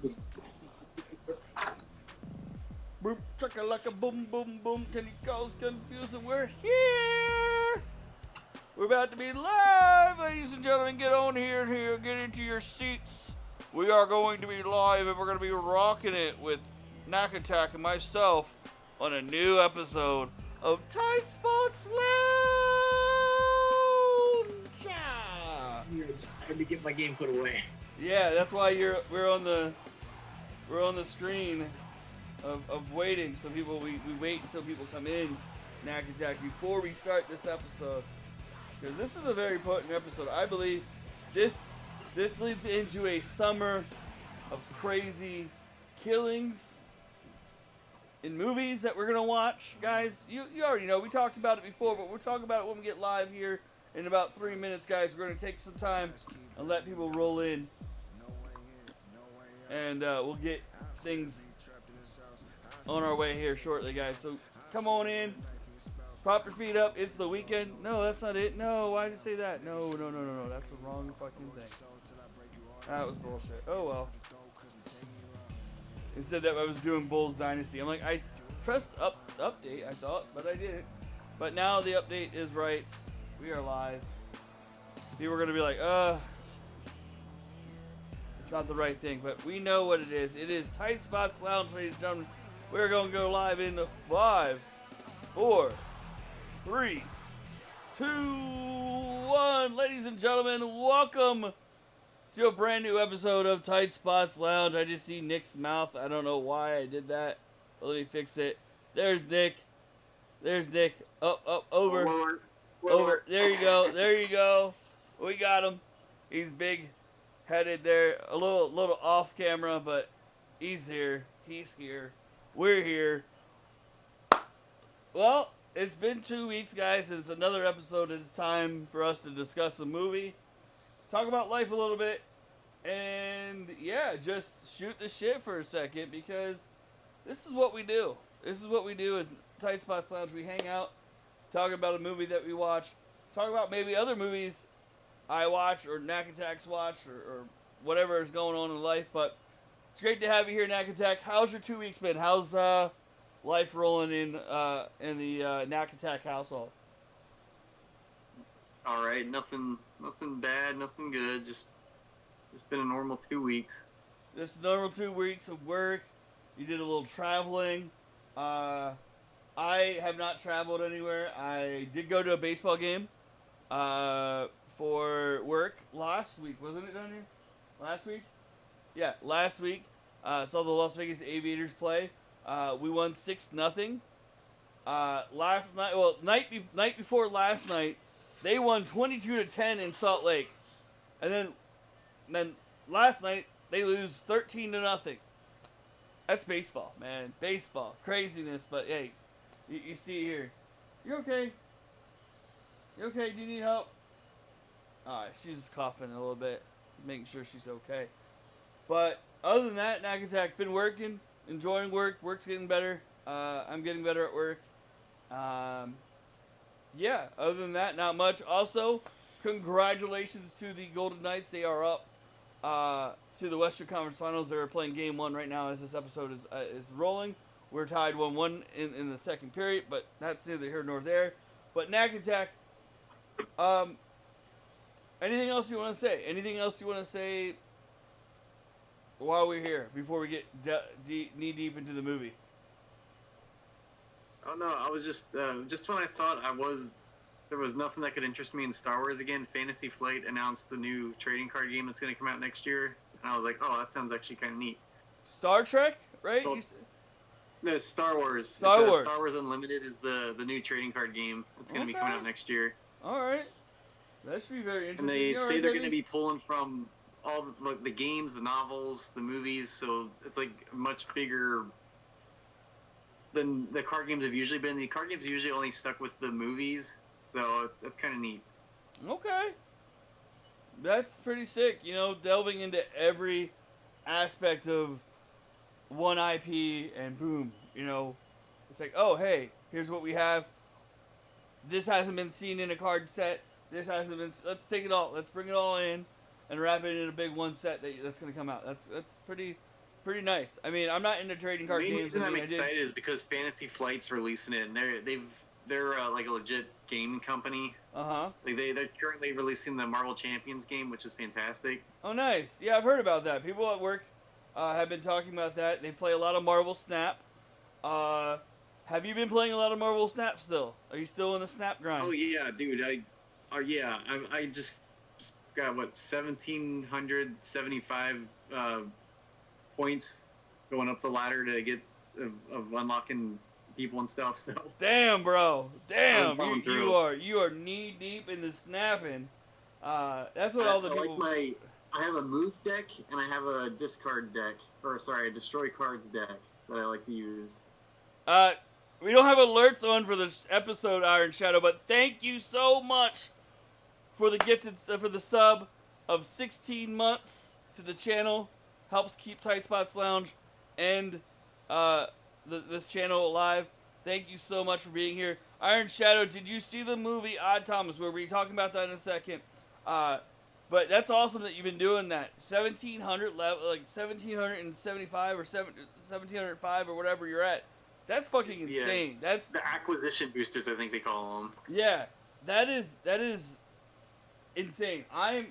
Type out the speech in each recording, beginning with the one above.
Boom, chaka like a boom, boom, boom. Can you cause confusion? We're here. We're about to be live, ladies and gentlemen. Get on here, get into your seats. We are going to be live, and we're going to be rocking it with Knack Attack and myself on a new episode of Tight Spots Lounge. Let me get my game put away. Yeah, that's why we're on the screen of waiting. So we wait until people come in, Knack Attack, before we start this episode. Because this is a very potent episode. I believe this leads into a summer of crazy killings in movies that we're going to watch. Guys, you already know. We talked about it before, but we'll talk about it when we get live here in about 3 minutes, guys. We're going to take some time and let people roll in. And we'll get things on our way here shortly, guys. So come on in. Prop your feet up. It's the weekend. No, that's not it. No, why did you say that? No. That's the wrong fucking thing. That was bullshit. Oh, well. Instead that I was doing Bulls Dynasty. I'm like, I pressed update, I thought, but I didn't. But now the update is right. We are live. People are going to be like, it's not the right thing, but we know what it is. It is Tight Spots Lounge, ladies and gentlemen. We're going to go live in 5, 4, 3, 2, 1. Ladies and gentlemen, welcome to a brand new episode of Tight Spots Lounge. I just see Nick's mouth. I don't know why I did that. But let me fix it. There's Nick. There's Nick. Up, over. Over. There you go. We got him. He's big headed there. A little off camera, but he's here. He's here. We're here. Well, it's been 2 weeks, guys. It's another episode. It's time for us to discuss a movie, talk about life a little bit, and yeah, just shoot the shit for a second, because this is what we do. This is what we do as Tight Spots Lounge. We hang out, talk about a movie that we watch, talk about maybe other movies I watch or Knack Attack's watch or whatever is going on in life. But it's great to have you here, Knack Attack. How's your 2 weeks been? How's life rolling in the Knack Attack household? All right, nothing bad, nothing good. Just been a normal 2 weeks. Just normal 2 weeks of work. You did a little traveling. I have not traveled anywhere. I did go to a baseball game for work last week. Wasn't it down here? Last week? Yeah, last week. Saw the Las Vegas Aviators play. We won 6-0. Last night, well, night before last night, they won 22-10 in Salt Lake, and then last night they lose 13-0. That's baseball, man. Baseball, craziness. But hey, you see here. You okay? You okay? Do you need help? All right, she's just coughing a little bit, making sure she's okay. But other than that, Knack Attack been working, enjoying work. Work's getting better. I'm getting better at work. Yeah, other than that, not much. Also, congratulations to the Golden Knights. They are up to the Western Conference Finals. They're playing Game 1 right now as this episode is rolling. We're tied 1-1 in the second period, but that's neither here nor there. But Knack Attack, anything else you want to say? Anything else you want to say while we're here, before we get knee deep into the movie? Oh no, I was just when I thought there was nothing that could interest me in Star Wars again. Fantasy Flight announced the new trading card game that's going to come out next year, and I was like, oh, that sounds actually kind of neat. Star Trek, right? Well, no, Star Wars. Star Wars. Star Wars Unlimited is the new trading card game. It's going to be coming out next year. All right, that should be very interesting. And they say they're going to be pulling from all the games, the novels, the movies, so it's like much bigger than the card games have usually been. The card games usually only stuck with the movies, so that's kind of neat. Okay. That's pretty sick, delving into every aspect of one IP, and boom, it's like, oh, hey, here's what we have. This hasn't been seen in a card set. This hasn't been, let's bring it all in and wrap it in a big one set that's going to come out. That's pretty pretty nice. I mean, I'm not into trading The card main games. reason I I'm mean, I did. excited is because Fantasy Flight's releasing it, and they're like a legit game company. Uh-huh. Like they're currently releasing the Marvel Champions game, which is fantastic. Oh, nice. Yeah, I've heard about that. People at work have been talking about that. They play a lot of Marvel Snap. Have you been playing a lot of Marvel Snap still? Are you still in the Snap grind? Oh yeah, dude. I just got what 1,775 points going up the ladder to get of unlocking people and stuff. So Damn, bro. Damn. I'm plowing You through. you are knee deep in the snapping. That's what I, all the I people. like my. I have a move deck and I have a discard deck, or sorry, a destroy cards deck that I like to use. We don't have alerts on for this episode, Iron Shadow, but thank you so much for the gifted for the sub of 16 months to the channel. Helps keep Tight Spots Lounge and this channel alive. Thank you so much for being here. Iron Shadow, did you see the movie Odd Thomas? We'll be talking about that in a second. But that's awesome that you've been doing that. 1,700 level, like 1,775 or 1,705 or whatever you're at. That's fucking insane. Yeah, That's the acquisition boosters, I think they call them. yeah. That is insane.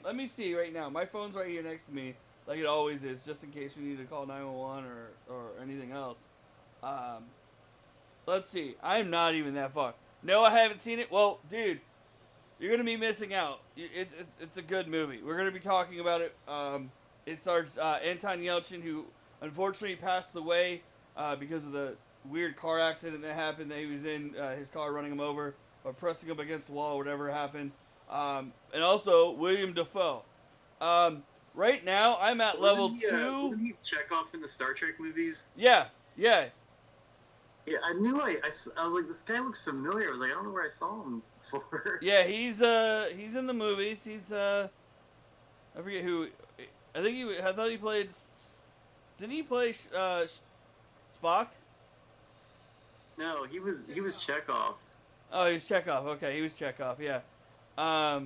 Let me see right now. My phone's right here next to me, like it always is, just in case we need to call 911 or anything else. Let's see. I'm not even that far. No, I haven't seen it. Well, dude, you're gonna be missing out. It's a good movie. We're gonna be talking about it. It stars Anton Yelchin, who unfortunately passed away because of the weird car accident that happened that he was in, his car running him over or pressing him against the wall, whatever happened. And also William Dafoe. Right now I'm at level 2. Wasn't he Chekhov in the Star Trek movies? Yeah. Yeah, I knew I was like, this guy looks familiar. I was like, I don't know where I saw him before. Yeah, he's in the movies. He's I forget who. I thought he played. Didn't he play Spock? No, he was Chekhov. Oh, he was Chekhov. Okay, he was Chekhov. Yeah. Yeah,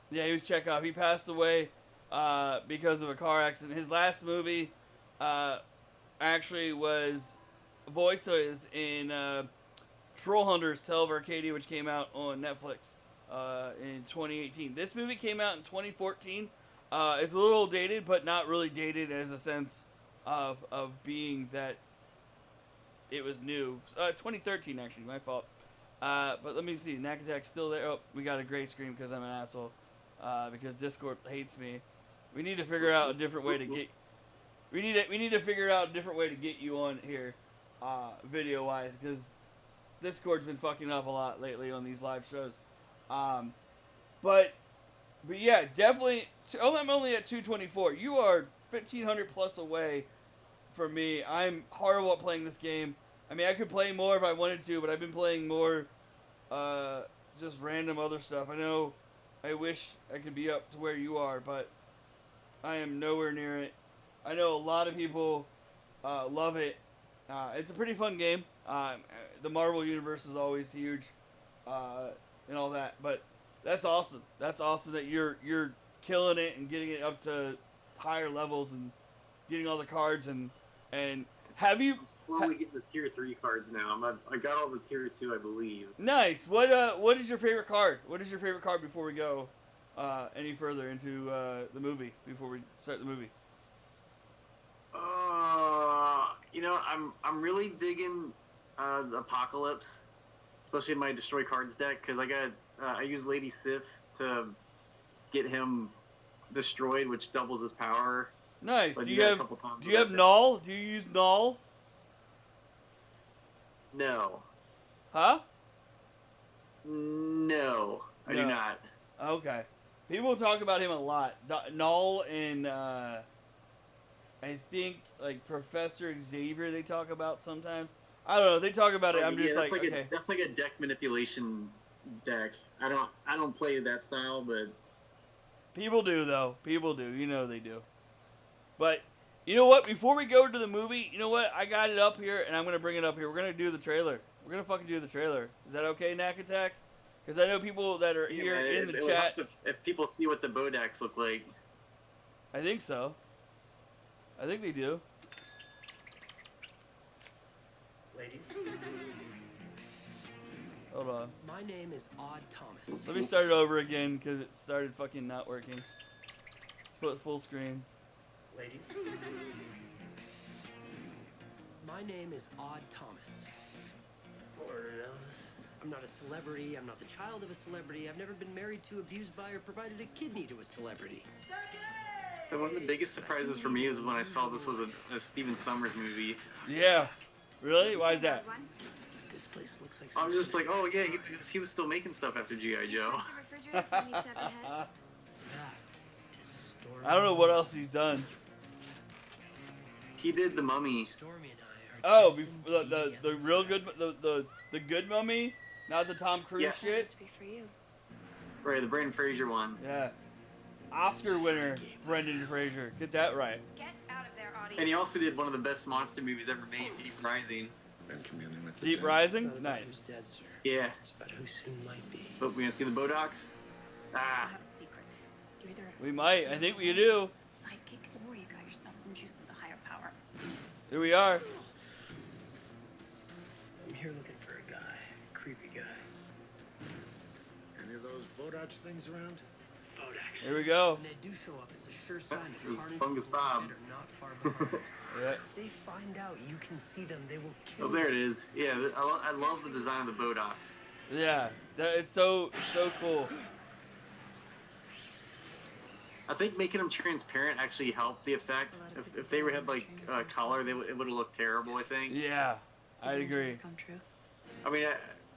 he was Chekhov. He passed away because of a car accident. His last movie actually was voices in Troll Hunters Tale of Arcadia, which came out on Netflix in 2018. This movie came out in 2014. It's a little dated, but not really dated as a sense of being that it was new. 2013, actually, my fault. But let me see. Nakatak's still there. Oh, we got a gray screen because I'm an asshole. Because Discord hates me. We need to figure out a different way to get. We need to figure out a different way to get you on here, video wise, because Discord's been fucking up a lot lately on these live shows. But yeah, definitely. I'm only at 224. You are 1,500 plus away from me. I'm horrible at playing this game. I mean, I could play more if I wanted to, but I've been playing more, just random other stuff. I know. I wish I could be up to where you are, but I am nowhere near it. I know a lot of people love it. It's a pretty fun game. The Marvel universe is always huge, and all that. But that's awesome. That's awesome that you're killing it and getting it up to higher levels and getting all the cards and have you? I'm slowly getting the tier 3 cards now. I got all the tier 2, I believe. Nice. What is your favorite card? What is your favorite card before we go any further into the movie? Before we start the movie. I'm really digging the Apocalypse, especially in my destroy cards deck, because I use Lady Sif to get him destroyed, which doubles his power. Nice. So do you have Null? Do you use Null? No. Huh? No, I do not. Okay. People talk about him a lot. Null and I think like Professor Xavier they talk about sometimes. I don't know. They talk about it. I'm just like okay. That's like a deck manipulation deck. I don't play that style, but people do though. People do. You know they do. But you know what? Before we go to the movie, you know what? I got it up here, and I'm gonna bring it up here. We're gonna do the trailer. We're gonna fucking do the trailer. Is that okay, Knack Attack? Because I know people that are here in the chat. If people see what the Bodaks look like. I think so. I think they do. Ladies, Hold on. my name is Odd Thomas. Let me start it over again because it started fucking not working. Let's put it full screen. Ladies, my name is Odd Thomas. Lord knows. I'm not a celebrity. I'm not the child of a celebrity. I've never been married to, abused by, or provided a kidney to a celebrity. And one of the biggest surprises for me was when I saw this was a Steven Sommers movie. Yeah. Really? Why is that? This place looks like. I was just like, oh yeah, he was still making stuff after G.I. Joe. I don't know what else he's done. He did The Mummy. Stormy and I are Oh, destined to the be together real good forever. the good Mummy, not the Tom Cruise Yeah. shit. Right, the Brendan Fraser one. Yeah. Oscar winner Brendan Fraser. Get that right. Get out of there, audience. And he also did one of the best monster movies ever made, Deep Rising. And communing with the Deep dead. It's Rising? not about who's Nice. dead, sir. Yeah. It's about who soon might be. But we gonna see the Bodox? I Ah. have a secret. You either We might. I think we do. sidekick or you got yourself some juice with a higher power. Here we are. I'm here looking for a guy. Creepy guy. Any of those Bodoch things around? Here we go. When they do show up, it's a sure sign It that was Carnage Fungus and Bob. Bullshit are not far behind. Yeah. If they find out you can see them, they will kill Oh, there it is. Yeah, I love the design of the Bodox. Yeah. It's so cool. I think making them transparent actually helped the effect. If they had like color, it would have looked terrible. I think. Yeah. I'd agree. Come true. I mean,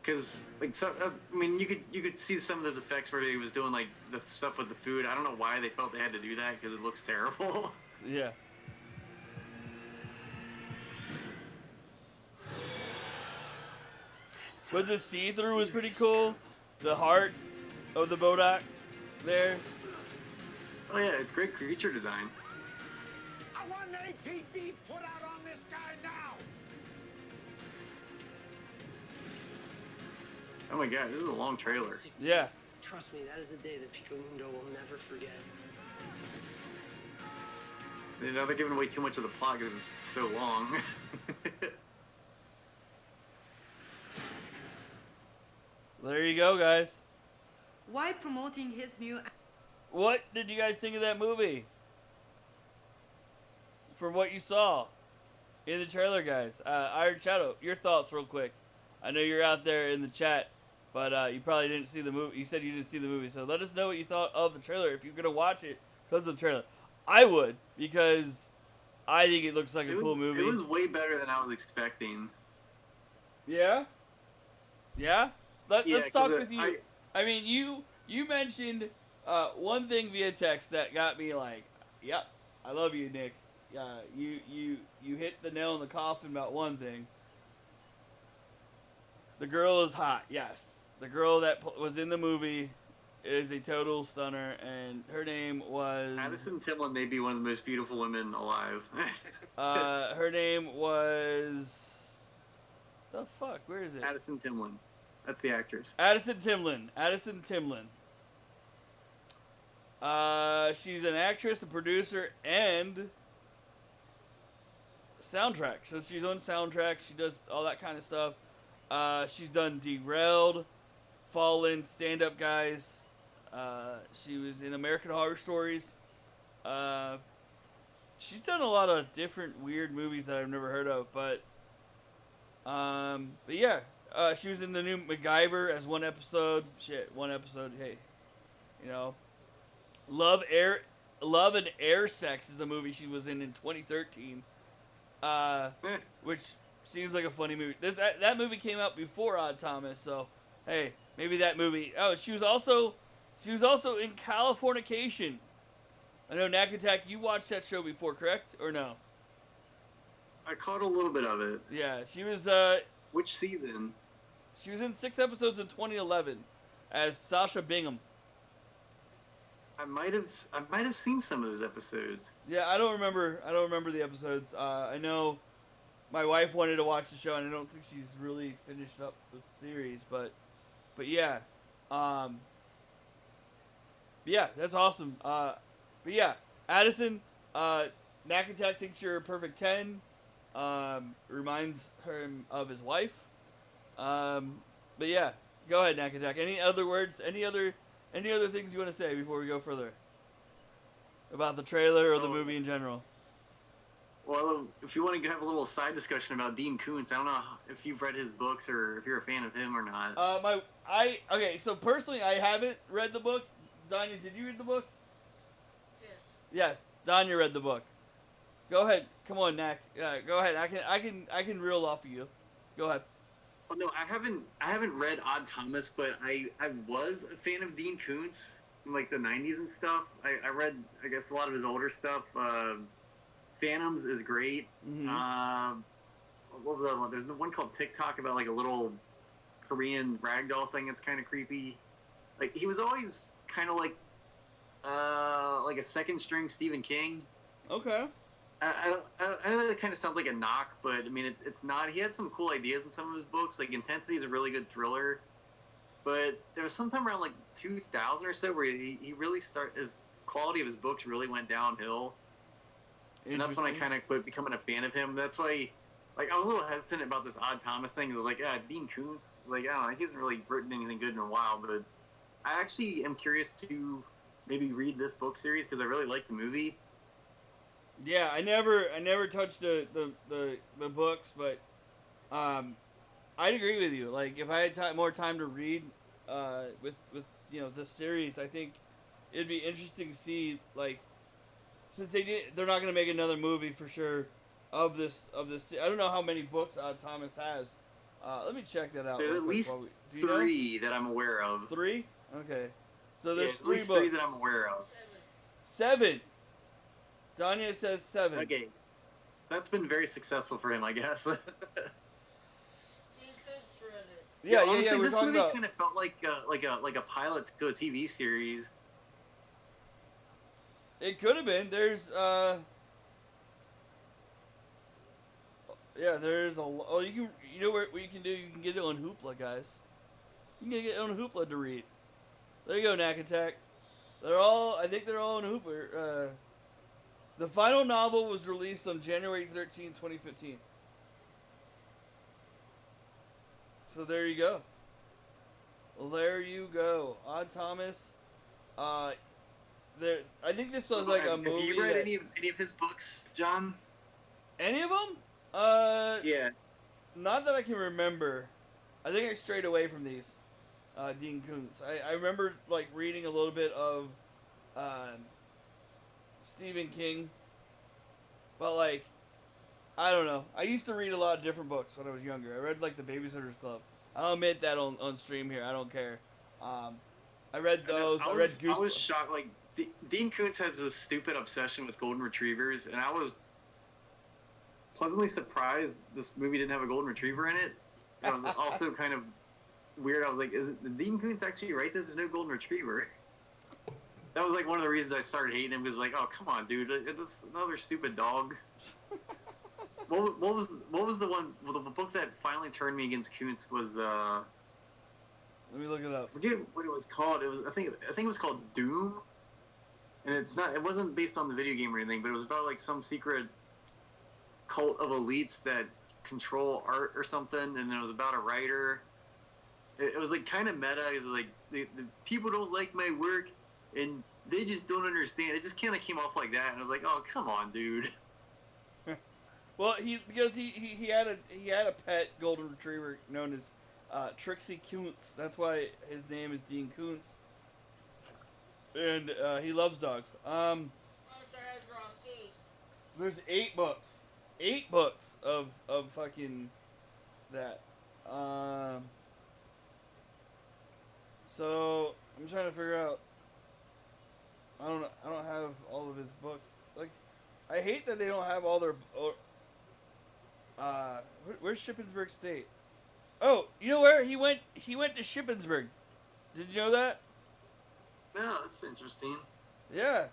because like so, I mean, you could see some of those effects where he was doing like the stuff with the food. I don't know why they felt they had to do that because it looks terrible. Yeah. But the see-through was pretty cool. The heart of the Bodak there. Oh yeah, it's great creature design. I want an APB put out on this guy now! Oh my god, this is a long trailer. Yeah. Trust me, that is a day that Pico Mundo will never forget. You know, they're giving away too much of the plot because it's so long. There you go, guys. Why promoting his new What did you guys think of that movie? From what you saw in the trailer, guys. Iron Shadow, your thoughts real quick. I know you're out there in the chat, but you probably didn't see the movie. You said you didn't see the movie, so let us know what you thought of the trailer if you're going to watch it because of the trailer. I would, because I think it looks like a cool movie. It was way better than I was expecting. Yeah? Yeah? Yeah, Let's talk 'cause with you. I mean, you mentioned one thing via text that got me like, yep, I love you, Nick. You hit the nail in the coffin about one thing. The girl is hot, yes. The girl that was in the movie is a total stunner, and her name was... Addison Timlin may be one of the most beautiful women alive. her name was... The fuck? Where is it? Addison Timlin. That's the actress. Addison Timlin. She's an actress, a producer, and soundtrack. So she's on soundtrack. She does all that kind of stuff. She's done Derailed, Fallen, Stand Up Guys. She was in American Horror Stories. She's done a lot of different weird movies that I've never heard of, but yeah. She was in the new MacGyver as one episode. One episode. Hey, you know, Love and Air Sex is a movie she was in 2013. Which seems like a funny movie. That movie came out before Odd Thomas, so hey, maybe that movie. Oh, she was also in Californication. I know Nakatak, you watched that show before, correct or no? I caught a little bit of it. Yeah, she was. Which season? She was in 6 episodes in 2011 as Sasha Bingham. I might have seen some of those episodes. Yeah, I don't remember the episodes. I know my wife wanted to watch the show, and I don't think she's really finished up the series. But yeah, yeah, that's awesome. But yeah, Addison, Nakatak thinks you're a perfect 10. reminds him of his wife. But yeah, go ahead, Nakatak. Any other words? Any other things you want to say before we go further about the trailer or the movie in general? Well, if you want to have a little side discussion about Dean Koontz, I don't know if you've read his books or if you're a fan of him or not. Okay. So personally, I haven't read the book. Danya, did you read the book? Yes. Yes, Danya read the book. Go ahead. Come on, Nak. Go ahead. I can reel off of you. Go ahead. Well, no, I haven't read Odd Thomas, but I was a fan of Dean Koontz in like the '90s and stuff. I read, I guess, a lot of his older stuff. Phantoms is great. Mm-hmm. What was the other one? There's the one called TikTok about like a little Korean ragdoll thing that's kind of creepy. Like he was always kind of like a second string Stephen King. Okay. I know that kind of sounds like a knock, but I mean it's not. He had some cool ideas in some of his books. Like Intensity is a really good thriller, but there was sometime around like 2000 or so where he really his quality of his books really went downhill. And that's when I kind of quit becoming a fan of him. That's why, like, I was a little hesitant about this Odd Thomas thing. I was like, Dean Koontz, like, I don't know, he hasn't really written anything good in a while. But I actually am curious to maybe read this book series because I really like the movie. Yeah, I never touched the books, but I'd agree with you. Like, if I had more time to read with this series, I think it'd be interesting to see, like, since they're not gonna make another movie for sure of this. I don't know how many books Thomas has. Let me check that out. There's at least three that I'm aware of. 3? Okay. So there's at least 3 books. 3 that I'm aware of. 7. Danya says 7. Okay. That's been very successful for him, I guess. Yeah. Honestly, We're this talking movie about. kind of felt like a pilot to a TV series. It could have been. There's there's a. Oh, you know what you can do? You can get it on Hoopla, guys. You can get it on Hoopla to read. There you go, Knack Attack. I think they're all on Hoopla. The final novel was released on January 13, 2015. So there you go. There you go. Odd Thomas. I think this was like a movie. Have you read any of his books, John? Any of them? Yeah. Not that I can remember. I think I strayed away from these. Dean Koontz. I remember like reading a little bit of Stephen King, but like I don't know. I used to read a lot of different books when I was younger. I read like the Babysitter's Club. I'll admit that on stream here. I don't care. I read those. I read Goose. I was shocked. Like Dean Koontz has this stupid obsession with golden retrievers, and I was pleasantly surprised this movie didn't have a golden retriever in it. And I was also kind of weird. I was like, did Dean Koontz actually write this? There's no golden retriever. That was like one of the reasons I started hating him. Was like, oh come on, dude, that's another stupid dog. What was the one? Well, the book that finally turned me against Koontz was. Let me look it up. I forget what it was called. It was I think it was called Doom, and it wasn't based on the video game or anything, but it was about like some secret cult of elites that control art or something, and it was about a writer. It was like kind of meta. It was like the people don't like my work, and they just don't understand. It just kind of came off like that, and I was like, oh come on, dude. Well, because he had a pet golden retriever known as Trixie Koontz. That's why his name is Dean Koontz, and he loves dogs. There's 8 books. 8 books of fucking that. So I'm trying to figure out. I don't have all of his books. Like, I hate that they don't have all their. Where's Shippensburg State? Oh, you know where he went? He went to Shippensburg. Did you know that? No, that's interesting. Yeah.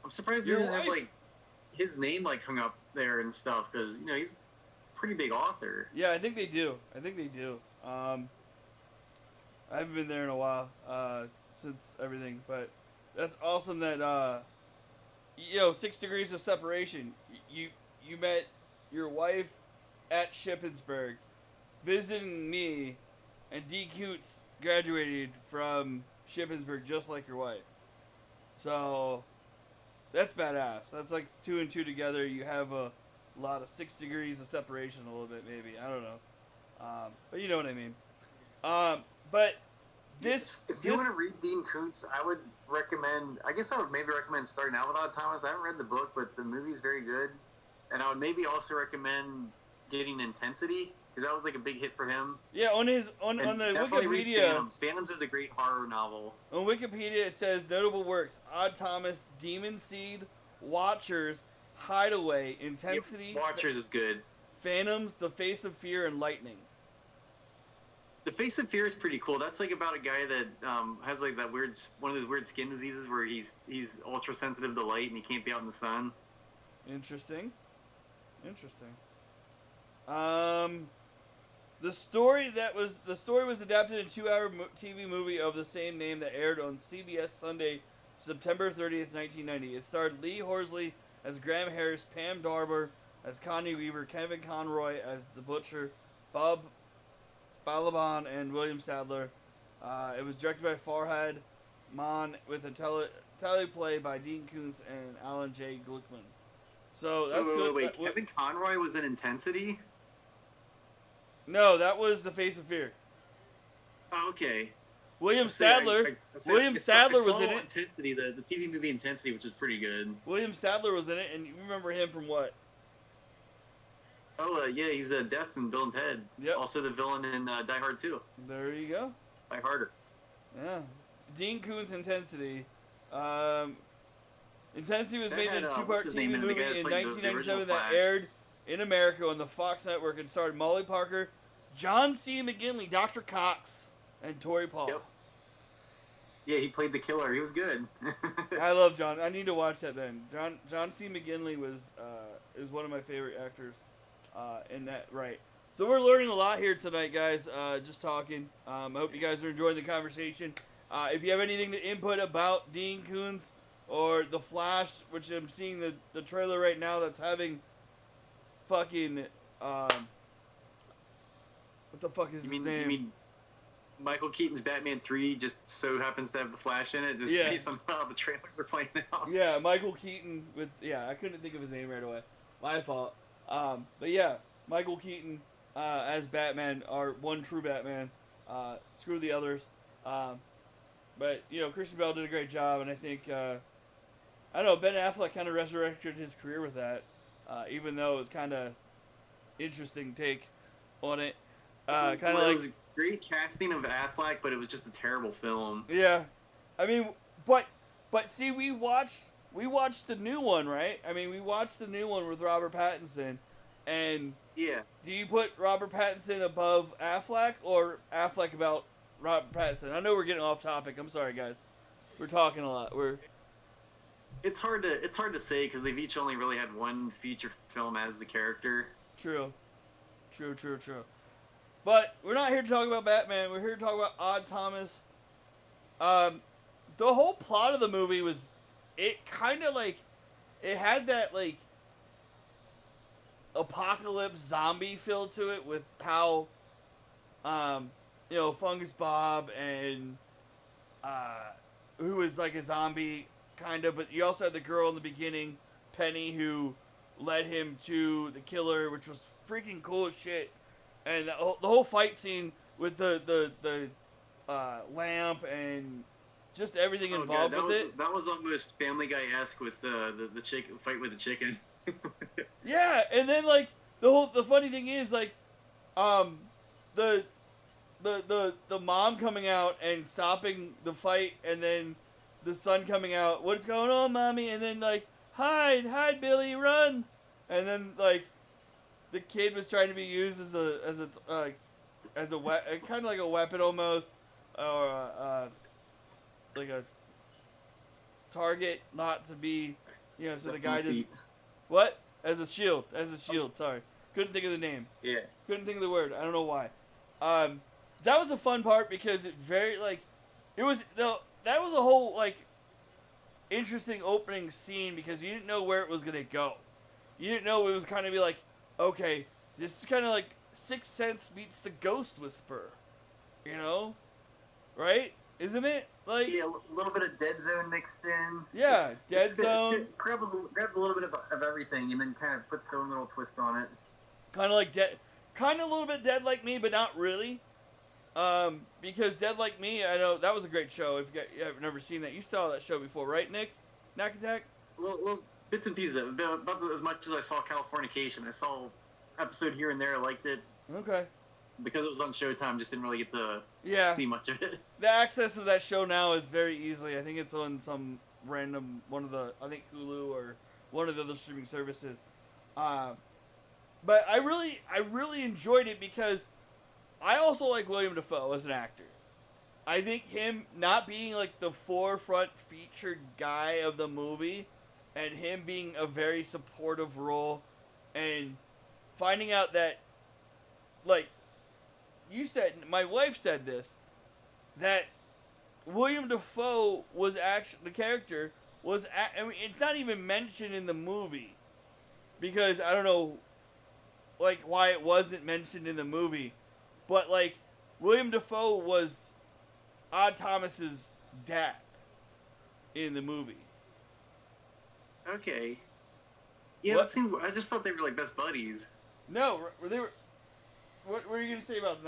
I'm surprised they didn't have like his name like hung up there and stuff because he's a pretty big author. Yeah, I think they do. I haven't been there in a while since everything, but that's awesome that 6 Degrees of Separation. You met your wife at Shippensburg, visiting me, and D. Coots graduated from Shippensburg just like your wife. So, that's badass. That's like 2 and 2 together. You have a lot of 6 degrees of separation, a little bit, maybe. I don't know. But you know what I mean. But If you want to read Dean Koontz, I would recommend. I guess I would maybe recommend starting out with Odd Thomas. I haven't read the book, but the movie's very good. And I would maybe also recommend getting Intensity, because that was like a big hit for him. Yeah, on the definitely read Wikipedia. Phantoms. Phantoms is a great horror novel. On Wikipedia, it says notable works: Odd Thomas, Demon Seed, Watchers, Hideaway, Intensity, Watchers is good. Phantoms, The Face of Fear, and Lightning. The Face of Fear is pretty cool. That's like about a guy that has like that one of those weird skin diseases where he's ultra sensitive to light and he can't be out in the sun. Interesting. The story was adapted in a 2-hour TV movie of the same name that aired on CBS Sunday, September 30th, 1990. It starred Lee Horsley as Graham Harris, Pam Darber as Connie Weaver, Kevin Conroy as the Butcher, Bob Balaban, and William Sadler. It was directed by Farhad Mann with a teleplay by Dean Koontz and Alan J. Glickman. So that's good. Wait. Kevin Conroy was in Intensity? No, that was The Face of Fear. Oh, okay. William Sadler. William Sadler was in it. Intensity, the TV movie Intensity, which is pretty good. William Sadler was in it, and you remember him from what? Oh, yeah, he's Death in Bill and Ted. Yep. Also the villain in Die Hard 2. There you go. Die Harder. Yeah. Dean Koontz Intensity. Intensity was made in a 2-part TV movie in 1997 that aired in America on the Fox network and starred Molly Parker, John C. McGinley, Dr. Cox, and Tori Paul. Yep. Yeah, he played the killer. He was good. I love John. I need to watch that then. John C. McGinley is one of my favorite actors in that, right. So we're learning a lot here tonight, guys, just talking. I hope you guys are enjoying the conversation. If you have anything to input about Dean Koontz or The Flash, which I'm seeing the trailer right now that's having fucking, what the fuck is his name? You mean Michael Keaton's Batman 3 just so happens to have The Flash in it, just based on how the trailers are playing out? Yeah, Michael Keaton I couldn't think of his name right away. My fault. But yeah, Michael Keaton as Batman, our one true Batman. Screw the others. But, Christian Bale did a great job, and I think, I don't know, Ben Affleck kind of resurrected his career with that, even though it was kind of interesting take on it. Kind of like... It was great casting of Affleck, but it was just a terrible film. Yeah. I mean, but see, we watched the new one, right? I mean, we watched the new one with Robert Pattinson, and... Yeah. Do you put Robert Pattinson above Affleck, or Affleck about Robert Pattinson? I know we're getting off topic. I'm sorry, guys. We're talking a lot. It's hard to say because they've each only really had one feature film as the character. True. But we're not here to talk about Batman. We're here to talk about Odd Thomas. The whole plot of the movie was, it kind of like, it had that like apocalypse zombie feel to it with how, Fungus Bob and who was like a zombie kind of, but you also had the girl in the beginning, Penny, who led him to the killer, which was freaking cool as shit. And the whole fight scene with the lamp and just everything involved with it. That was almost Family Guy-esque with the chicken fight with the chicken. Yeah, and then like the funny thing is like, the mom coming out and stopping the fight, and then the son coming out. What's going on, mommy? And then like, hide, Billy, run! And then like, the kid was trying to be used as a kind of like a weapon almost, or like a target, not to be, so the guy doesn't. What? As a shield. Sorry, couldn't think of the name. Yeah. Couldn't think of the word. I don't know why. That was a fun part because it very like, it was that was a whole like interesting opening scene because you didn't know where it was gonna go. You didn't know it was kind of be like, okay, this is kind of like Sixth Sense meets the Ghost Whisperer, you know, right? Isn't it? Like, Yeah, a little bit of Dead Zone mixed in. Yeah, Dead Zone. It grabs a little bit of everything and then kind of puts their own little twist on it. kind of like kind of a little bit Dead Like Me, but not really. Because Dead Like Me, I know that was a great show. If you have never seen that, you saw that show before, right, Nick? Knack Attack? Little bits and pieces, about as much as I saw Californication. I saw episode here and there. I liked it. Okay. Because it was on Showtime, just didn't really get to see much of it. The access to that show now is very easily. I think it's on some random one of the, I think Hulu or one of the other streaming services. But I really enjoyed it because I also like William Dafoe as an actor. I think him not being like the forefront featured guy of the movie and him being a very supportive role and finding out that, like you said, my wife said this, that William Dafoe was actually, the character was, I mean, it's not even mentioned in the movie because I don't know, like, why it wasn't mentioned in the movie, but, like, William Dafoe was Odd Thomas's dad in the movie. Okay. Yeah, I just thought they were like best buddies. No, they were. What were you gonna say about that?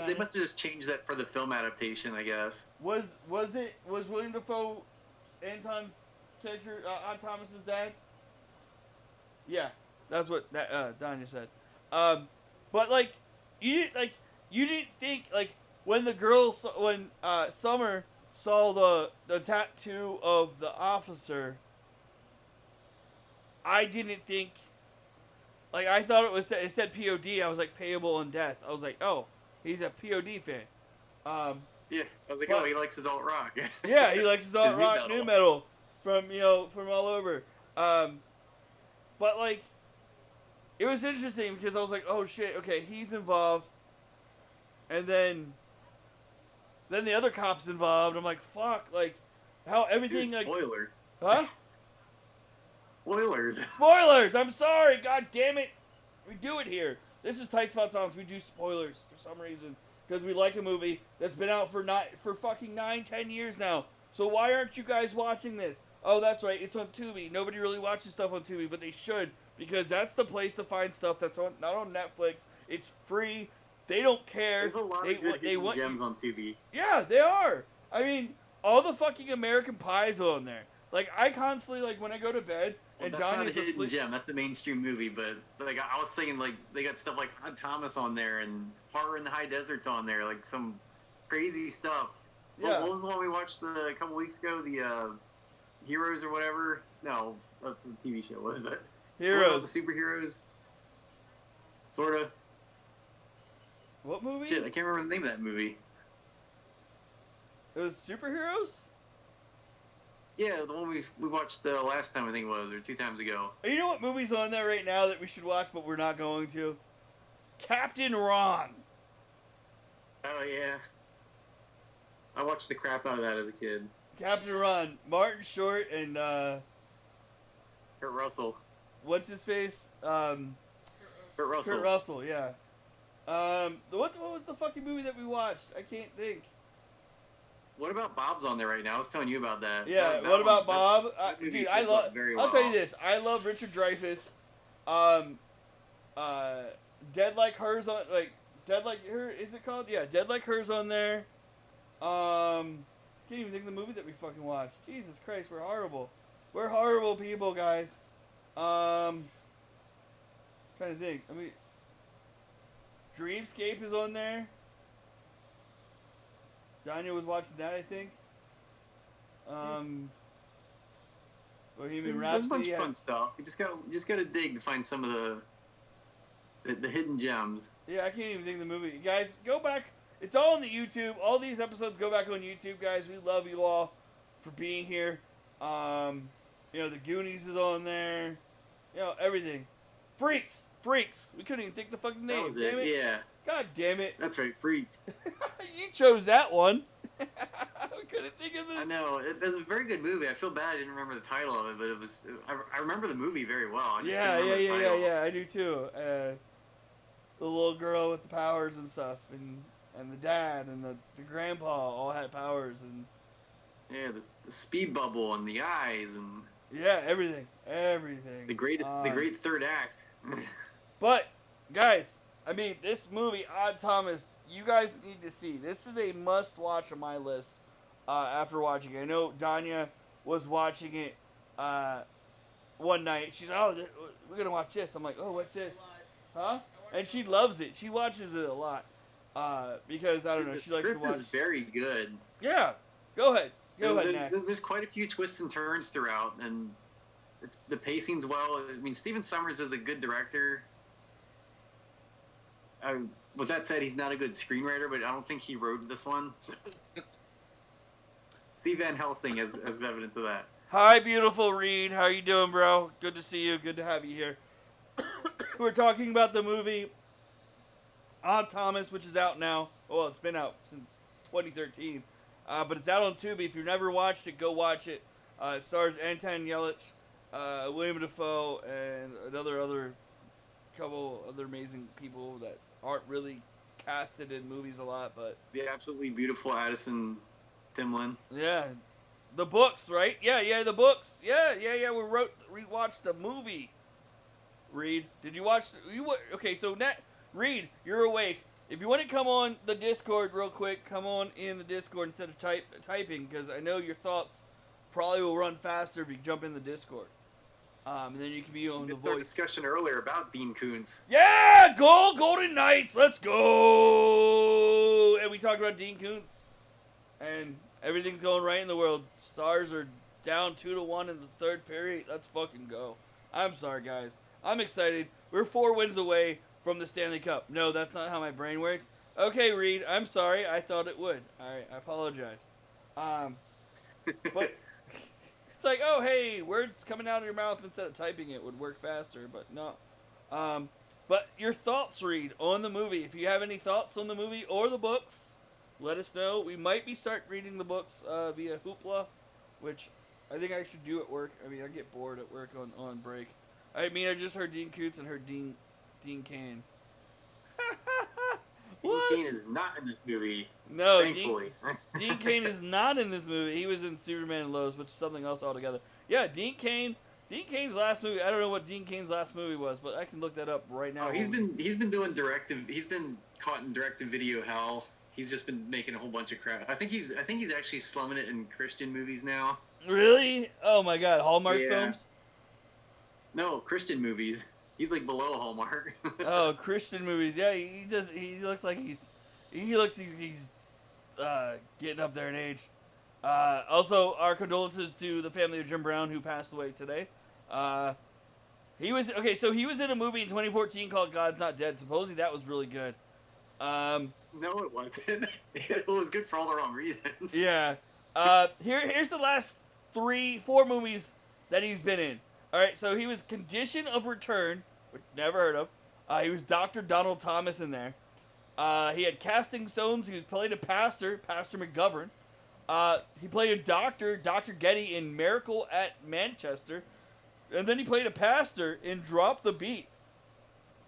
They must have just changed that for the film adaptation, I guess. Was William Dafoe Anton's character Odd Thomas's dad? Yeah, that's what Danya said. But like you didn't think like when the girl when Summer saw the tattoo of the officer, I didn't think. Like, I thought it said POD. I was like, payable in death. I was like, oh, he's a POD fan. Yeah, I was like, oh, he likes his alt rock. Yeah, he likes his alt rock, new metal from all over. But like, it was interesting because I was like, oh shit, okay, he's involved, and then the other cops involved. I'm like, fuck, like, how everything. Dude, spoilers. Like, huh? Spoilers. Spoilers! I'm sorry, god damn it! We do it here. This is Tight Spot Songs. We do spoilers for some reason. Because we like a movie that's been out for fucking 9-10 years now. So why aren't you guys watching this? Oh, that's right, it's on Tubi. Nobody really watches stuff on Tubi, but they should. Because that's the place to find stuff that's not on Netflix. It's free. They don't care. There's a lot of good hidden gems on Tubi. Yeah, they are. I mean, all the fucking American Pies are on there. Like, I constantly, like, when I go to bed, and Johnny's asleep. Hidden asleep. gem. That's a mainstream movie, but like I was thinking, like they got stuff like Odd Thomas on there and Horror in the High Desert's on there, like some crazy stuff. Yeah. What was the one we watched a couple weeks ago? The Heroes or whatever? No, that's a TV show, wasn't it? Heroes. The superheroes. Sorta. What movie? Shit, I can't remember the name of that movie. It was superheroes? Yeah, the one we watched last time, I think it was, or 2 times ago. You know what movie's on there right now that we should watch, but we're not going to? Captain Ron. Oh, yeah. I watched the crap out of that as a kid. Captain Ron. Martin Short and, Kurt Russell. what's his face? Kurt Russell. Kurt Russell, yeah. What was the fucking movie that we watched? I can't think. What about Bob's on there right now? I was telling you about that. Yeah, that what about one, Bob? Dude, I love. I'll tell you this. I love Richard Dreyfuss. Dead Like Her's on, like Dead Like Her. Is it called? Yeah, Dead Like Her's on there. Can't even think of the movie that we fucking watched. Jesus Christ, we're horrible. We're horrible people, guys. Trying to think. I mean, Dreamscape is on there. Daniel was watching that, I think. Bohemian There's a bunch Rhapsody. of fun stuff. You just gotta dig to find some of the hidden gems. Yeah, I can't even think of the movie. Guys, go back. It's all on the YouTube. All these episodes go back on YouTube, guys. We love you all for being here. The Goonies is on there. Everything. Freaks. We couldn't even think the fucking name. That was damn it. Yeah. God damn it. That's right, Freaks. You chose that one. I couldn't think of it. I know it was a very good movie. I feel bad I didn't remember the title of it, but it was. I remember the movie very well. I just Yeah, couldn't remember the title. I do too. The little girl with the powers and stuff, and the dad and the grandpa all had powers, and Yeah, the speed bubble and the eyes and yeah, everything. the great third act. But guys, I mean, this movie, Odd Thomas, you guys need to see. This is a must-watch on my list. After watching it, I know Danya was watching it one night. She's like, "Oh, we're gonna watch this." I'm like, "Oh, what's this?" Huh? And she loves it. She watches it a lot because I don't know. She likes to watch. The script is very good. Yeah, go ahead. Go ahead, Mac. There's quite a few twists and turns throughout, and the pacing's well. I mean, Stephen Sommers is a good director. With that said, he's not a good screenwriter, but I don't think he wrote this one. Steve Van Helsing is evidence of that. Hi, beautiful Reed. How you doing, bro? Good to see you. Good to have you here. We're talking about the movie Odd Thomas, which is out now. Well, it's been out since 2013. But it's out on Tubi. If you've never watched it, go watch it. It stars Anton Yelich, William Dafoe, and another couple other amazing people that aren't really casted in movies a lot, but The absolutely beautiful Addison Timlin. yeah, the books, right? Yeah, the books. Yeah. We watched the movie. Reed, did you watch? Okay, so Reed, you're awake. If you want to come on the Discord real quick, come on in the Discord instead of typing, because I know your thoughts probably will run faster if you jump in the Discord. And then you can be on the voice. Discussion earlier about Dean Koontz. Yeah, Golden Knights, let's go! And we talked about Dean Koontz, and everything's going right in the world. Stars are down 2-1 in the third period. Let's fucking go. I'm sorry, guys. I'm excited. We're 4 wins away from the Stanley Cup. No, that's not how my brain works. Okay, Reed, I'm sorry. I thought it would. I apologize. But it's like, oh, hey, words coming out of your mouth instead of typing it would work faster, but no. But your thoughts, Reed, on the movie. If you have any thoughts on the movie or the books, let us know. We might start reading the books via Hoopla, which I think I should do at work. I mean, I get bored at work on break. I mean, I just heard Dean Koontz and heard Dean Cain. What? Dean Cain is not in this movie. No, thankfully. Dean Cain is not in this movie. He was in Superman and Lois, which is something else altogether. Yeah, Dean Cain's last movie. I don't know what Dean Cain's last movie was, but I can look that up right now. Oh, he's been doing He's been caught in directive video hell. He's just been making a whole bunch of crap. I think he's actually slumming it in Christian movies now. Really? Oh my God, Hallmark films? No, Christian movies. He's like below Hallmark. Oh, Christian movies. Yeah, he looks like he's getting up there in age. Also, our condolences to the family of Jim Brown, who passed away today. He was in a movie in 2014 called God's Not Dead. Supposedly that was really good. No, it wasn't. It was good for all the wrong reasons. Yeah. Here's the last 4 movies that he's been in. All right, so he was Condition of Return, which never heard of. He was Dr. Donald Thomas in there. He had Casting Stones. He was played a pastor, Pastor McGovern. He played a doctor, Dr. Getty in Miracle at Manchester. And then he played a pastor in Drop the Beat.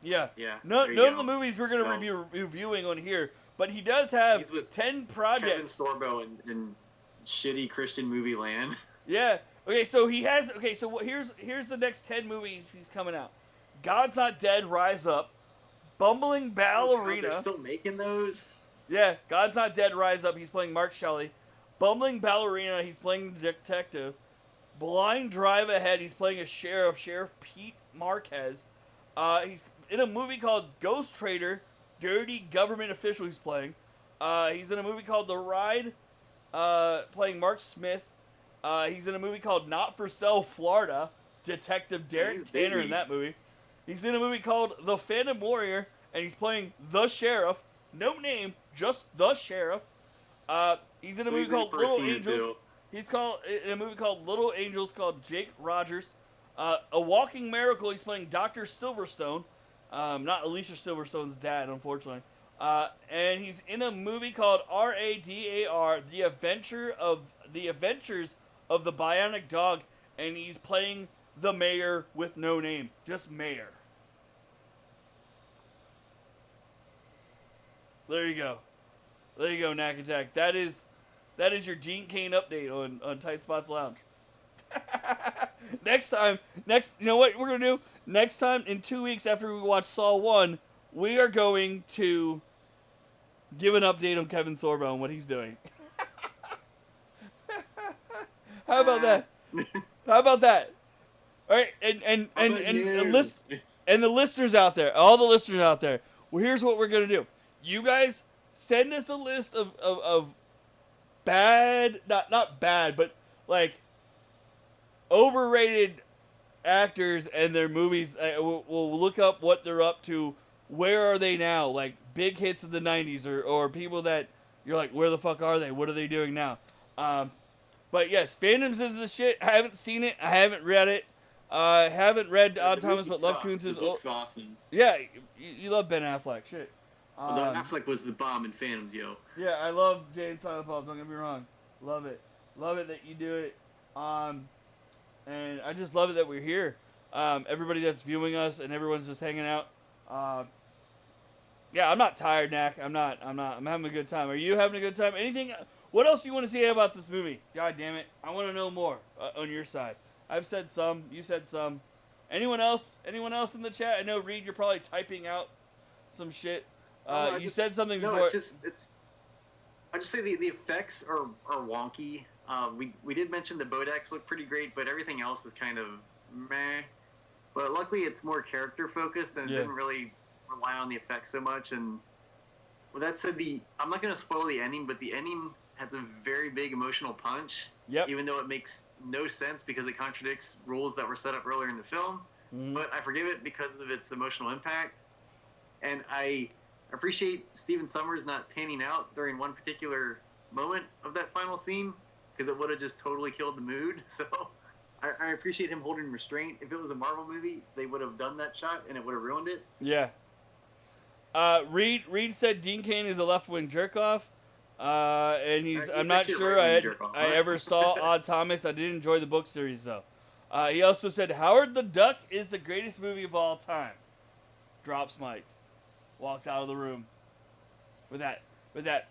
Yeah. None of the movies we're going to be reviewing on here. But he does have 10 projects. Kevin Sorbo in shitty Christian movie land. Yeah. Okay, so he has. Okay, so here's the next 10 movies he's coming out. God's Not Dead, Rise Up, Bumbling Ballerina. They're still making those. Yeah, God's Not Dead, Rise Up. He's playing Mark Shelley. Bumbling Ballerina. He's playing the detective. Blind Drive Ahead. He's playing a Sheriff Pete Marquez. He's in a movie called Ghost Trader. Dirty government official. He's playing. He's in a movie called The Ride. Playing Mark Smith. He's in a movie called Not for Sale, Florida. Detective Derek Tanner in that movie. He's in a movie called The Phantom Warrior, and he's playing the sheriff. No name, just the sheriff. He's in a movie called Little Angels. He's in a movie called Little Angels called Jake Rogers. A Walking Miracle. He's playing Dr. Silverstone. Not Alicia Silverstone's dad, unfortunately. And he's in a movie called RADAR, The Adventures of the Bionic Dog, and he's playing the mayor with no name, just mayor. There you go. There you go, Knack Attack. That is your Gene Kane update on Tight Spots Lounge. You know what we're going to do? Next time, in 2 weeks after we watch Saw 1, we are going to give an update on Kevin Sorbo and what he's doing. How about that? How about that? All right, and the listeners out there, all the listeners out there, well, here's what we're going to do. You guys send us a list of bad, not bad, but like overrated actors and their movies. We'll look up what they're up to. Where are they now? Like big hits of the 90s or people that you're like, where the fuck are they? What are they doing now? But yes, Phantoms is the shit. I haven't seen it. I haven't read it. I haven't read Odd Thomas, but Love Kuntz is... The book's awesome. Yeah, you love Ben Affleck. Shit. Although Affleck was the bomb in Phantoms, yo. Yeah, I love Jay and Silent Bob. Don't get me wrong. Love it. Love it that you do it. And I just love it that we're here. Everybody that's viewing us and everyone's just hanging out. Yeah, I'm not tired, Knack. I'm having a good time. Are you having a good time? Anything? What else do you want to say about this movie? God damn it. I want to know more on your side. I've said some. You said some. Anyone else? Anyone else in the chat? I know, Reed, you're probably typing out some shit. You said something before. No, I just say the effects are wonky. We did mention the Bodex look pretty great, but everything else is kind of meh. But luckily, it's more character focused and it didn't really rely on the effects so much. And with that said, I'm not going to spoil the ending, but the ending has a very big emotional punch. Yep. Even though it makes no sense because it contradicts rules that were set up earlier in the film. Mm-hmm. But I forgive it because of its emotional impact. And I appreciate Stephen Summers not panning out during one particular moment of that final scene because it would have just totally killed the mood. So I appreciate him holding restraint. If it was a Marvel movie, they would have done that shot and it would have ruined it. Yeah. Reed said Dean Cain is a left-wing jerk-off. And I'm not sure I ever saw Odd Thomas. I did enjoy the book series, though. He also said Howard the Duck is the greatest movie of all time. Drops mic. Walks out of the room. With that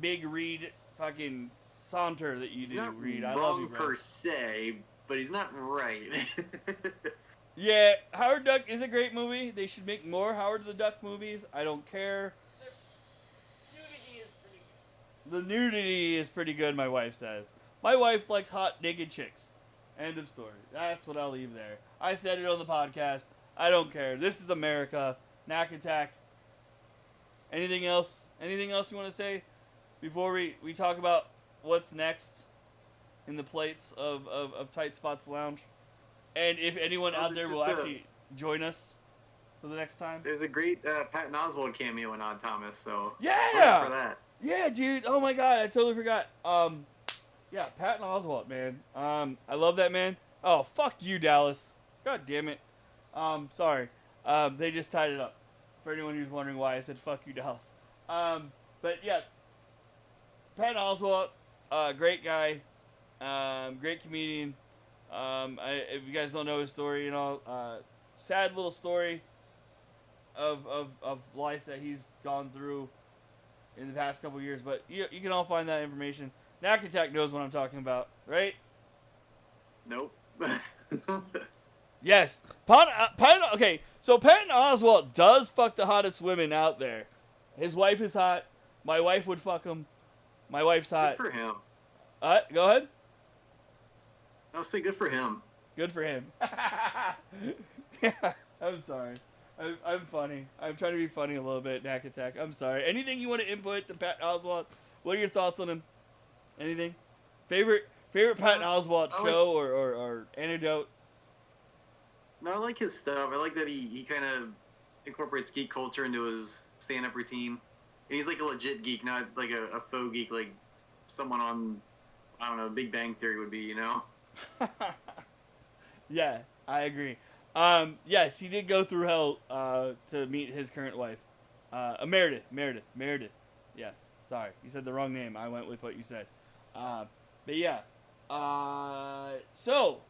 big Reed fucking saunter that you do, Reed. I love you, bro. Per se, but he's not right. Yeah, Howard Duck is a great movie. They should make more Howard the Duck movies. I don't care. The nudity is pretty good, my wife says. My wife likes hot, naked chicks. End of story. That's what I'll leave there. I said it on the podcast. I don't care. This is America. Knack Attack. Anything else? Anything else you want to say before we talk about what's next in the plates of Tight Spots Lounge? And if anyone out there will actually join us for the next time. There's a great Patton Oswalt cameo in Odd Thomas, so yeah, for that. Yeah, dude. Oh my god, I totally forgot. Yeah, Patton Oswalt, man. I love that man. Oh, fuck you, Dallas. God damn it. Sorry. They just tied it up. For anyone who's wondering why I said fuck you, Dallas. But yeah, Patton Oswalt, great guy, great comedian. If you guys don't know his story, sad little story of life that he's gone through in the past couple years, but you can all find that information. Knack Attack knows what I'm talking about, right? Nope. Yes. Okay, so Patton Oswalt does fuck the hottest women out there. His wife is hot. My wife would fuck him. My wife's hot. Good for him. Go ahead. I was saying good for him. Good for him. Yeah, I'm sorry. I'm funny. I'm trying to be funny a little bit, Knack Attack. I'm sorry. Anything you want to input to Patton Oswalt? What are your thoughts on him? Anything? Favorite Patton Oswalt show or anecdote? No, I like his stuff. I like that he kind of incorporates geek culture into his stand-up routine. And he's like a legit geek, not like a faux geek like someone on, I don't know, Big Bang Theory would be, you know? Yeah, I agree. Yes, he did go through hell to meet his current wife. Meredith. Yes. Sorry, you said the wrong name. I went with what you said. But yeah. So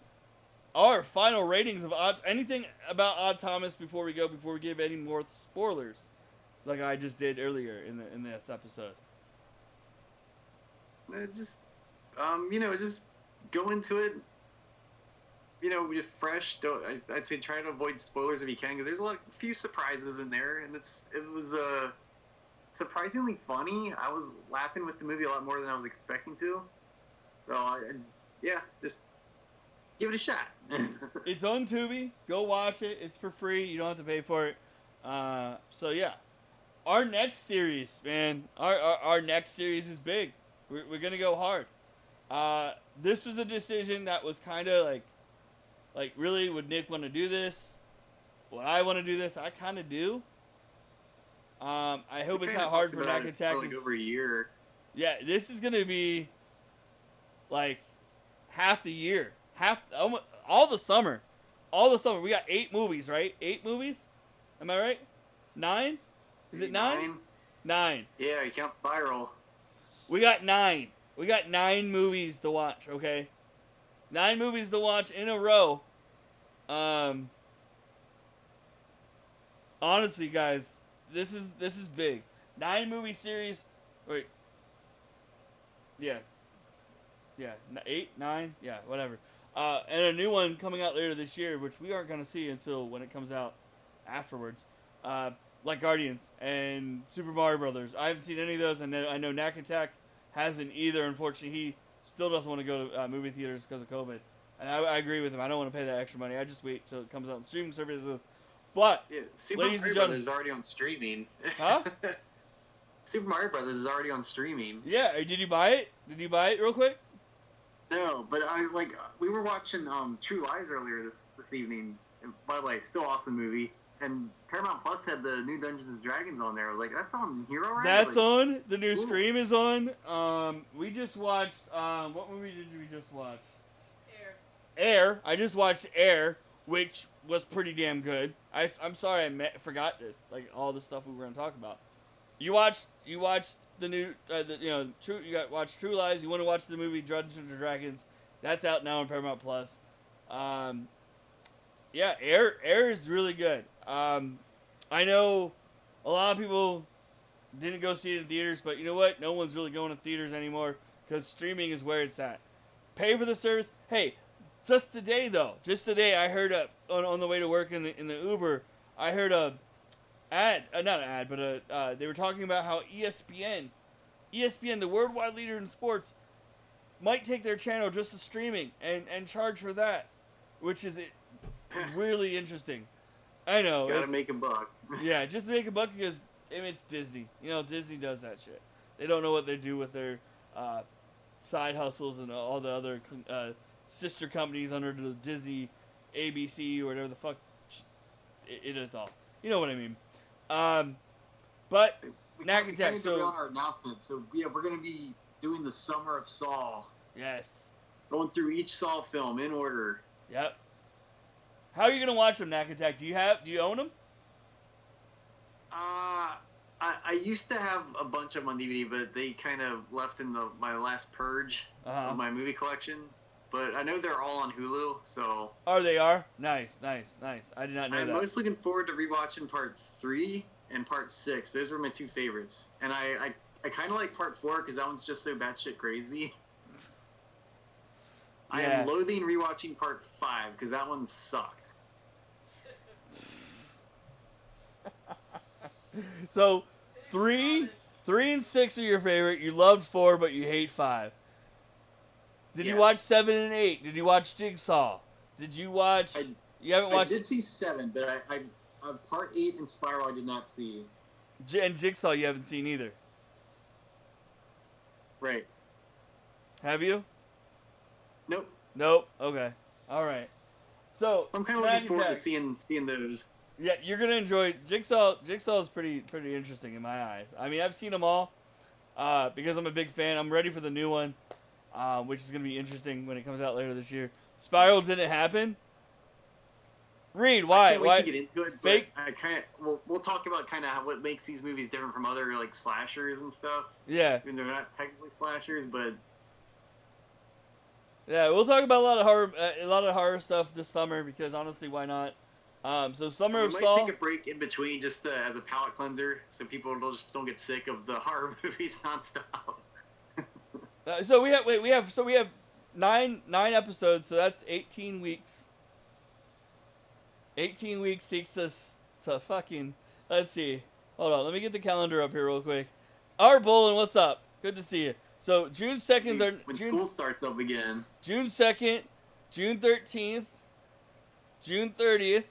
our final ratings of Odd. Anything about Odd Thomas before we go? Before we give any more spoilers, like I just did earlier in this episode. Just just go into it. Just fresh. I'd say try to avoid spoilers if you can, because there's few surprises in there, and it was surprisingly funny. I was laughing with the movie a lot more than I was expecting to. So just give it a shot. It's on Tubi. Go watch it. It's for free. You don't have to pay for it. So yeah, our next series, man. Our next series is big. We're gonna go hard. This was a decision that was kind of like really, would Nick want to do this? Would I want to do this? I kind of do. I hope it's not hard for Knack Attack. For like over a year. Yeah, this is gonna be like half the year, all the summer. We got 8 movies, right? 8 movies. Am I right? 9? Is it 9? 9. Yeah, you count Spiral. We got 9. We got 9 movies to watch. Okay, 9 movies to watch in a row. Honestly, guys, this is big. 9 movie series. Wait. Yeah. 8, 9. Yeah, whatever. And a new one coming out later this year, which we aren't gonna see until when it comes out afterwards. Like Guardians and Super Mario Brothers. I haven't seen any of those. I know Knack Attack hasn't either. Unfortunately, he still doesn't want to go to movie theaters because of COVID. And I agree with him. I don't want to pay that extra money. I just wait till it comes out on streaming services. But, yeah, Super ladies Mario and Brothers gentlemen, is already on streaming. Huh? Super Mario Brothers is already on streaming. Yeah, did you buy it? Did you buy it real quick? No, but we were watching True Lies earlier this evening. And by the way, still awesome movie. And Paramount Plus had the new Dungeons and Dragons on there. I was like, that's on Hero, right? That's on. The new Ooh. stream is on. We just watched. What movie did we just watch? Air. I just watched Air, which was pretty damn good. I'm sorry I forgot this. Like all the stuff we were gonna talk about. You watched the new watch True Lies. You want to watch the movie Dungeons and Dragons? That's out now on Paramount Plus. Yeah, Air is really good. I know a lot of people didn't go see it in theaters, but you know what? No one's really going to theaters anymore because streaming is where it's at. Pay for the service. Hey, just today I heard on the way to work in the Uber, I heard a ad, not an ad, but they were talking about how ESPN, the worldwide leader in sports, might take their channel just to streaming and charge for that, which is really interesting. I know. Gotta make a buck. Yeah, just to make a buck because it's Disney. Disney does that shit. They don't know what they do with their side hustles and all the other sister companies under the Disney ABC or whatever the fuck it is all. You know what I mean. But Knack Attack. So on our announcement. So yeah, we're gonna be doing the Summer of Saw. Yes. Going through each Saw film in order. Yep. How are you gonna watch them, Knack Attack? Do you own them? I used to have a bunch of them on DVD, but they kind of left in my last purge of my movie collection. But I know they're all on Hulu, so. Oh, they are? Nice. I did not know that. I'm most looking forward to rewatching Part 3 and Part 6. Those were my 2 favorites. And I kind of like Part 4 because that one's just so batshit crazy. I am loathing rewatching Part 5 because that one sucked. So, 3 and 6 are your favorite. You loved 4, but you hate 5. Did you watch 7 and 8? Did you watch Jigsaw? Did you watch? You haven't watched. I did see 7, but I Part 8 and Spiral I did not see. And Jigsaw you haven't seen either. Right. Have you? Nope. Okay. All right. So I'm kind of looking forward to seeing those. Yeah, you're gonna enjoy Jigsaw. Jigsaw is pretty interesting in my eyes. I mean, I've seen them all because I'm a big fan. I'm ready for the new one, which is gonna be interesting when it comes out later this year. Spiral didn't happen. Reed, I why? can't wait Why? to get into it. Fake? But I kind of we'll talk about kind of what makes these movies different from other like slashers and stuff. Yeah. I mean, they're not technically slashers, but Yeah, we'll talk about a lot of horror stuff this summer because honestly, why not? So Summer we of might Saw. take a break in between just as a palate cleanser, so people don't get sick of the horror movies nonstop. So we have nine episodes, so that's 18 weeks. 18 weeks takes us to fucking. Let's see. Hold on, let me get the calendar up here real quick. Art Bolin, what's up? Good to see you. So June 2nd are When school starts up again. June 2nd, June 13th, June 30th,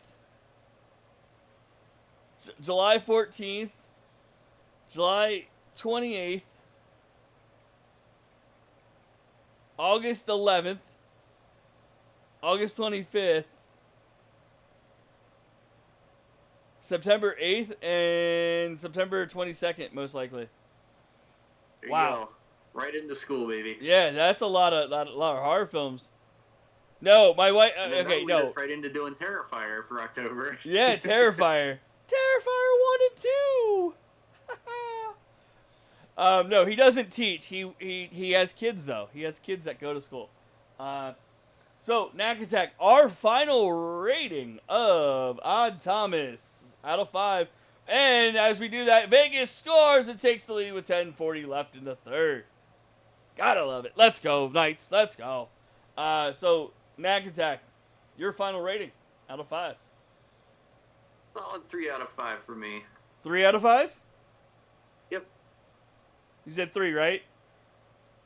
July 14th, July 28th, August 11th, August 25th, September 8th, and September 22nd, most likely. There Wow. you go. Right into school, baby. Yeah, that's a lot of horror films. No, my wife. And then Okay, that no. leads us right into doing Terrifier for October. Yeah, Terrifier. Terrifier 1 and 2. No, he doesn't teach. He has kids though. He has kids that go to school. So Knack Attack, our final rating of Odd Thomas out of 5. And as we do that, Vegas scores and takes the lead with 10:40 left in the third. Gotta love it. Let's go, Knights. Let's go. So Knack Attack, your final rating out of 5. Solid 3 out of 5 for me. 3 out of 5? Yep. You said 3, right?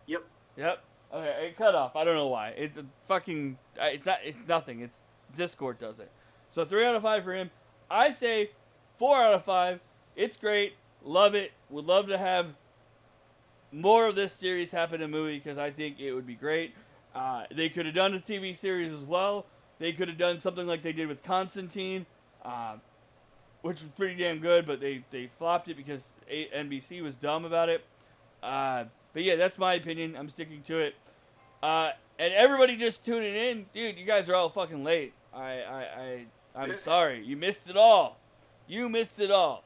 Yep. Yep. Okay, it cut off. I don't know why. It's a fucking. It's not. It's nothing. It's Discord does it. So 3 out of 5 for him. I say 4 out of 5. It's great. Love it. Would love to have more of this series happen in a movie because I think it would be great. They could have done a TV series as well. They could have done something like they did with Constantine, which was pretty damn good, but they flopped it because NBC was dumb about it. But yeah, that's my opinion. I'm sticking to it. And everybody just tuning in, dude. You guys are all fucking late. I'm sorry. You missed it all. You missed it all.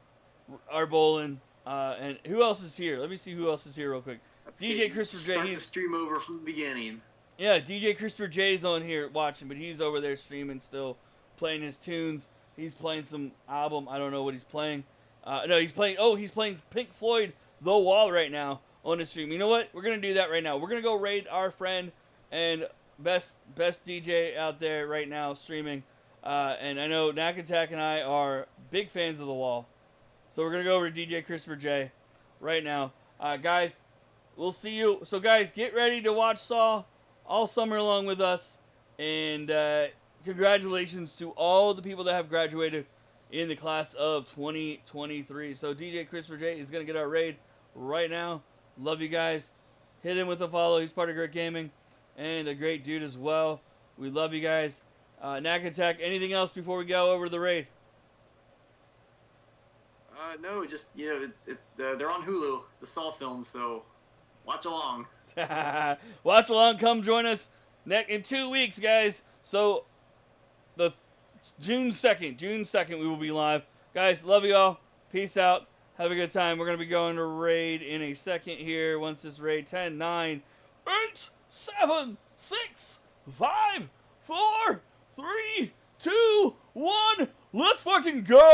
Arbolin. And who else is here? Let me see who else is here real quick. DJ Christopher J. Start the He's stream over from the beginning. yeah. DJ Christopher J's on here watching, but he's over there streaming still, playing his tunes. He's playing some album. I don't know what he's playing. No, he's playing. Oh, he's playing Pink Floyd, The Wall right now on his stream. You know what? We're gonna do that right now. We're gonna go raid our friend and best DJ out there right now streaming. And I know Knack Attack and I are big fans of The Wall. So we're going to go over to DJ Christopher J right now. Guys, we'll see you. So, guys, get ready to watch Saw all summer long with us. And congratulations to all the people that have graduated in the class of 2023. So, DJ Christopher J is going to get our raid right now. Love you guys. Hit him with a follow. He's part of Great Gaming and a great dude as well. We love you guys. Knack Attack, anything else before we go over to the raid? No, just, they're on Hulu, the Saw film, so watch along. Watch along. Come join us in 2 weeks, guys. So, the June 2nd, we will be live. Guys, love you all. Peace out. Have a good time. We're going to be going to raid in a second here. Once this raid, 10, 9, 8, 7, 6, 5, 4, 3, 2, 1. Let's fucking go.